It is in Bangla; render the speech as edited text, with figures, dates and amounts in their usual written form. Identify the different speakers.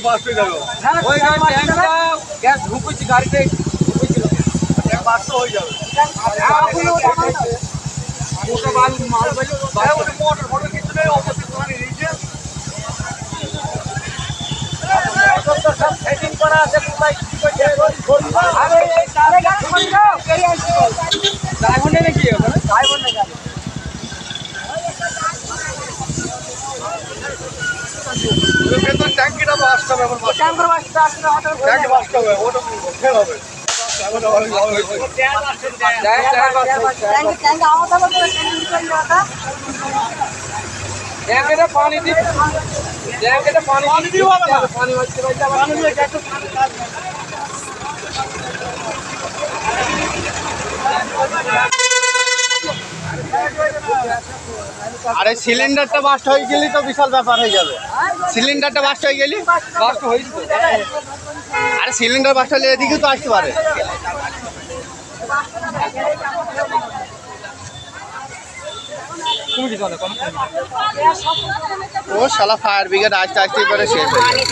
Speaker 1: বাস্ট হয়ে যাবে।
Speaker 2: ওই ট্যাঙ্কটা গ্যাস ঢুকেছি গাড়িতে ঢুকেছিল
Speaker 1: বাস্ট হয়ে যাবে।
Speaker 2: মোটা বালু মাল বালু
Speaker 1: মোটর ফটো কিছু নেই, অবশ্যই পানি নিচে।
Speaker 2: সব সেটিং করা আছে কোথায় কি করছে আরে এই তারে গাড়ি বন্ধ কেরি আসছে ড্রাইভার নেই নাকি ওখানে ড্রাইভার নেই গাড়ি
Speaker 1: ভেতর ট্যাঙ্কিটা বাস্ট হবে, এখন বাস্ট
Speaker 2: ট্যাঙ্কার বাসটা আসলে আমাদের
Speaker 1: ট্যাঙ্ক বাস্ট হবে, ওটা ফেল হবে।
Speaker 2: ট্যাঙ্ক আমাদের মধ্যে ট্যাঙ্ক করে দাও ট্যাঙ্কে পানি দি ট্যাঙ্কে পানি দিও বাবা পানি হচ্ছে ভাই পানি দিয়ে একটু
Speaker 1: আরে সিলিন্ডারটা বাস্ট হয়ে গেলি তো বিশাল ব্যাপার হয়ে যাবে। সিলিন্ডারটা বাস্ট হয়ে গেলি,
Speaker 2: বাস্ট হইছে
Speaker 1: আরে সিলিন্ডার বাস্ট হলে এদিকে তো আসতে পারে।
Speaker 2: তুমি কি জানো কোন
Speaker 1: ও শালা ফায়ার ব্রিগেড আসতে আসতে করে শেষ হয়ে যাবে।